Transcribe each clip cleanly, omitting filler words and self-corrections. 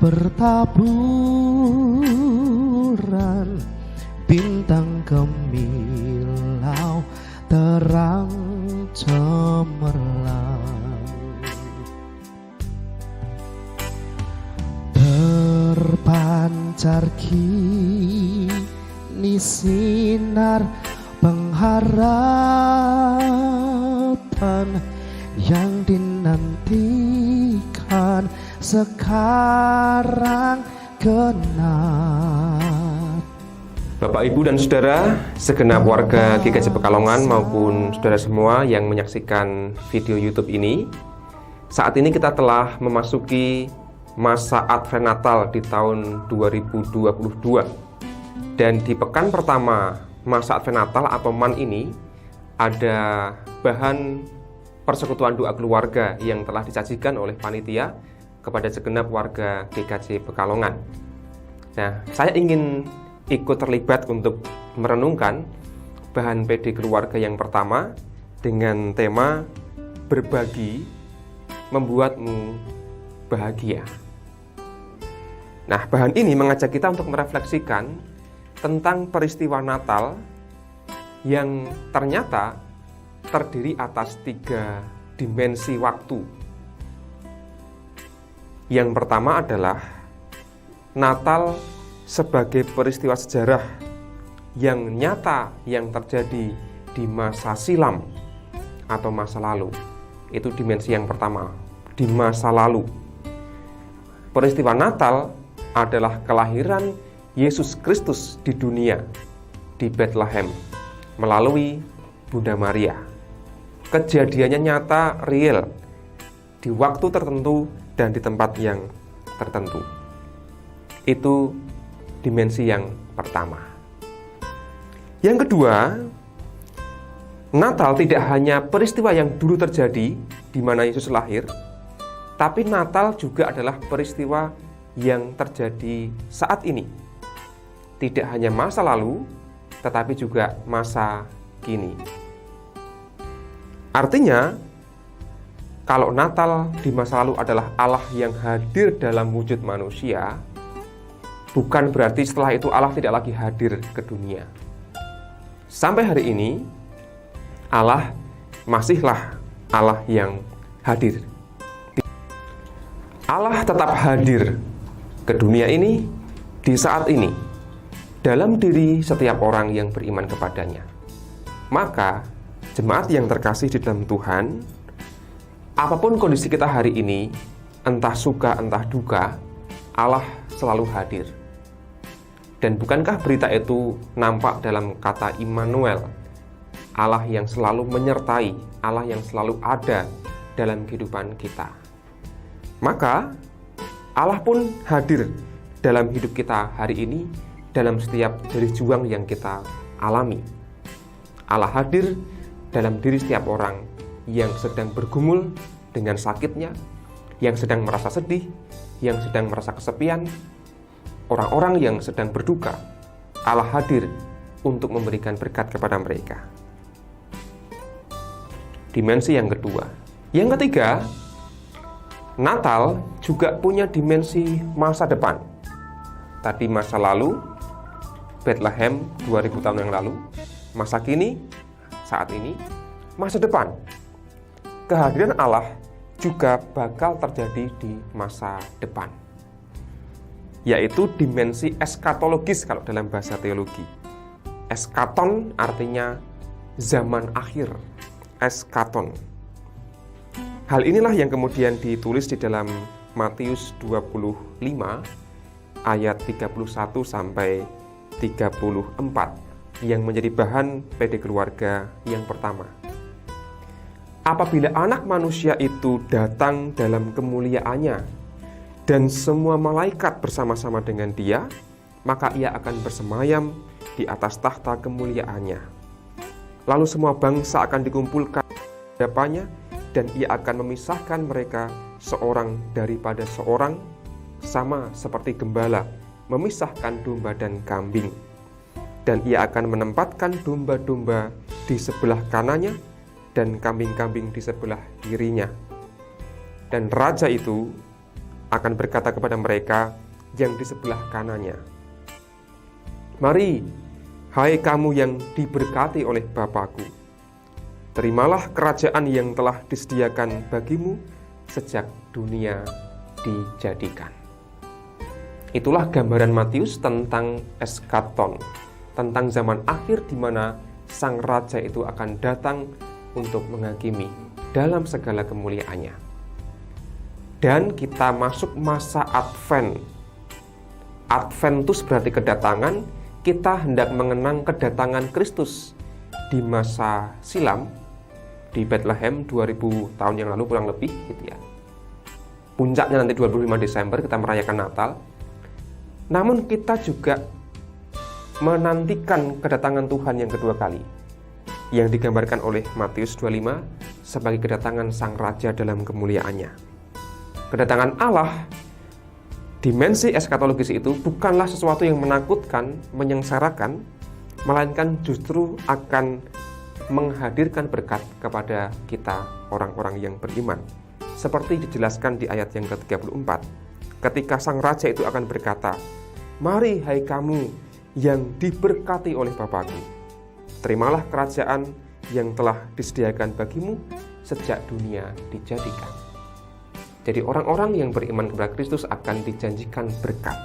bertaburan bintang gemilau terang cemerlang, terpancar kini sinar pengharapan yang dinantikan sekarang genap. Bapak, Ibu, dan Saudara, segenap warga GKJ Pekalongan maupun saudara semua yang menyaksikan video YouTube ini, saat ini kita telah memasuki masa Advent Natal di tahun 2022. Dan di pekan pertama masa Advent Natal atau MAN ini ada bahan persekutuan doa keluarga yang telah disajikan oleh panitia kepada segenap warga GKJ Pekalongan. Nah, saya ingin ikut terlibat untuk merenungkan bahan PD keluarga yang pertama dengan tema berbagi membuatmu bahagia. Nah, bahan ini mengajak kita untuk merefleksikan tentang peristiwa Natal yang ternyata terdiri atas 3 dimensi waktu. Yang pertama adalah Natal sebagai peristiwa sejarah yang nyata yang terjadi di masa silam atau masa lalu. Itu dimensi yang pertama, di masa lalu. Peristiwa Natal adalah kelahiran Yesus Kristus di dunia, di Bethlehem, melalui Bunda Maria. Kejadiannya nyata, real, di waktu tertentu dan di tempat yang tertentu. Itu dimensi yang pertama. Yang kedua, Natal tidak hanya peristiwa yang dulu terjadi di mana Yesus lahir, tapi Natal juga adalah peristiwa yang terjadi saat ini. Tidak hanya masa lalu, tetapi juga masa kini. Artinya, kalau Natal di masa lalu adalah Allah yang hadir dalam wujud manusia, bukan berarti setelah itu Allah tidak lagi hadir ke dunia. Sampai hari ini, Allah masihlah Allah yang hadir. Allah tetap hadir ke dunia ini di saat ini, dalam diri setiap orang yang beriman kepadanya. Maka, jemaat yang terkasih di dalam Tuhan, apapun kondisi kita hari ini, entah suka entah duka, Allah selalu hadir. Dan bukankah berita itu nampak dalam kata Immanuel, Allah yang selalu menyertai, Allah yang selalu ada dalam kehidupan kita. Maka Allah pun hadir dalam hidup kita hari ini, dalam setiap jerih juang yang kita alami. Allah hadir dalam diri setiap orang yang sedang bergumul dengan sakitnya, yang sedang merasa sedih, yang sedang merasa kesepian, orang-orang yang sedang berduka. Allah hadir untuk memberikan berkat kepada mereka. Dimensi yang kedua. Yang ketiga, Natal juga punya dimensi masa depan. Tadi masa lalu, Bethlehem 2000 tahun yang lalu, masa kini, saat ini, masa depan. Kehadiran Allah juga bakal terjadi di masa depan, yaitu dimensi eskatologis kalau dalam bahasa teologi. Eskaton artinya zaman akhir, eskaton. Hal inilah yang kemudian ditulis di dalam Matius 25 ayat 31 sampai 34 yang menjadi bahan PD keluarga yang pertama. Apabila anak manusia itu datang dalam kemuliaannya dan semua malaikat bersama-sama dengan dia, maka ia akan bersemayam di atas tahta kemuliaannya. Lalu semua bangsa akan dikumpulkan di hadapannya, dan ia akan memisahkan mereka seorang daripada seorang, sama seperti gembala memisahkan domba dan kambing. Dan ia akan menempatkan domba-domba di sebelah kanannya dan kambing-kambing di sebelah kirinya. Dan raja itu akan berkata kepada mereka yang di sebelah kanannya, "Mari, hai kamu yang diberkati oleh Bapa-Ku, terimalah kerajaan yang telah disediakan bagimu sejak dunia dijadikan." Itulah gambaran Matius tentang eskaton, tentang zaman akhir di mana sang raja itu akan datang untuk menghakimi dalam segala kemuliaannya. Dan kita masuk masa Advent. Adventus berarti kedatangan. Kita hendak mengenang kedatangan Kristus di masa silam di Bethlehem 2000 tahun yang lalu kurang lebih gitu ya. Puncaknya nanti 25 Desember kita merayakan Natal. Namun kita juga menantikan kedatangan Tuhan yang kedua kali, yang digambarkan oleh Matius 25 sebagai kedatangan sang raja dalam kemuliaannya. Kedatangan Allah, dimensi eskatologis itu bukanlah sesuatu yang menakutkan, menyengsarakan, melainkan justru akan menghadirkan berkat kepada kita orang-orang yang beriman. Seperti dijelaskan di ayat yang ke-34, ketika sang raja itu akan berkata, "Mari hai kamu yang diberkati oleh Bapa-Ku, terimalah kerajaan yang telah disediakan bagimu sejak dunia dijadikan." Jadi orang-orang yang beriman kepada Kristus akan dijanjikan berkat.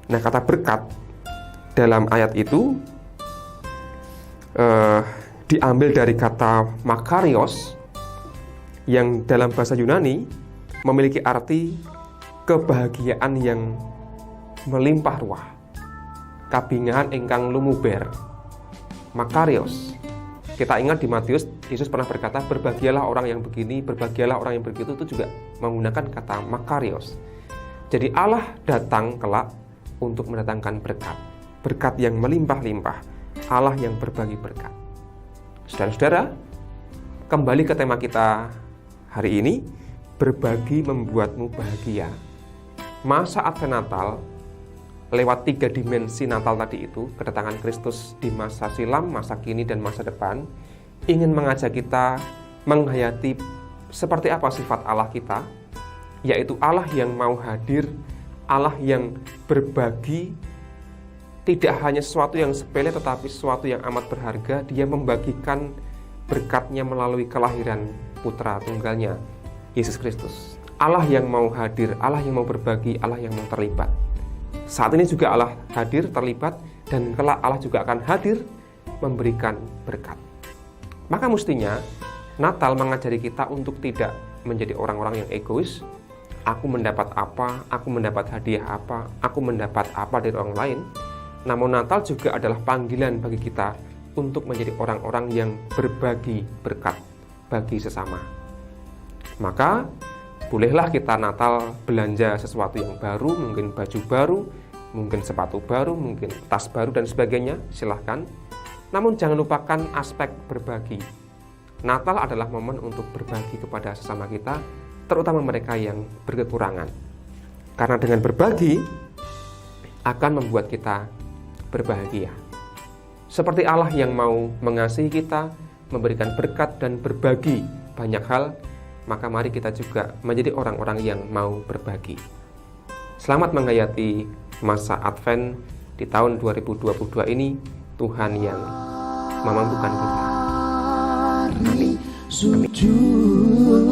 Nah, kata berkat dalam ayat itu diambil dari kata makarios, yang dalam bahasa Yunani memiliki arti kebahagiaan yang melimpah ruah, kabingahan ingkang lumuber, makarios. Kita ingat di Matius, Yesus pernah berkata, "Berbahagialah orang yang begini, berbahagialah orang yang begitu." Itu juga menggunakan kata makarios. Jadi Allah datang kelak untuk mendatangkan berkat, berkat yang melimpah-limpah, Allah yang berbagi berkat. Saudara-saudara, kembali ke tema kita hari ini, berbagi membuatmu bahagia. Masa Advent Natal lewat 3 dimensi Natal tadi itu, kedatangan Kristus di masa silam, masa kini, dan masa depan, ingin mengajak kita menghayati seperti apa sifat Allah kita, yaitu Allah yang mau hadir, Allah yang berbagi, tidak hanya sesuatu yang sepele tetapi sesuatu yang amat berharga. Dia membagikan berkatnya melalui kelahiran putra tunggalnya, Yesus Kristus. Allah yang mau hadir, Allah yang mau berbagi, Allah yang mau terlibat. Saat ini juga Allah hadir, terlibat, dan kelak Allah juga akan hadir memberikan berkat. Maka mestinya Natal mengajari kita untuk tidak menjadi orang-orang yang egois. Aku mendapat apa, aku mendapat hadiah apa, aku mendapat apa dari orang lain. Namun Natal juga adalah panggilan bagi kita untuk menjadi orang-orang yang berbagi berkat bagi sesama. Maka bolehlah kita Natal belanja sesuatu yang baru, mungkin baju baru, mungkin sepatu baru, mungkin tas baru dan sebagainya, silahkan. Namun jangan lupakan aspek berbagi. Natal adalah momen untuk berbagi kepada sesama kita, terutama mereka yang berkekurangan. Karena dengan berbagi akan membuat kita berbahagia. Seperti Allah yang mau mengasihi kita, memberikan berkat dan berbagi banyak hal, maka mari kita juga menjadi orang-orang yang mau berbagi. Selamat menghayati masa Advent di tahun 2022 ini. Tuhan yang memampukan kita. Mari sujud,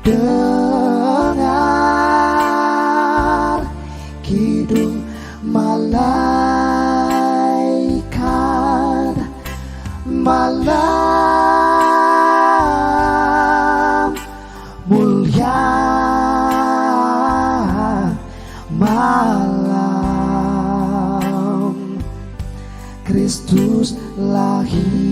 dengar kidung malaikat, malam mulia, malam Kristus lahir.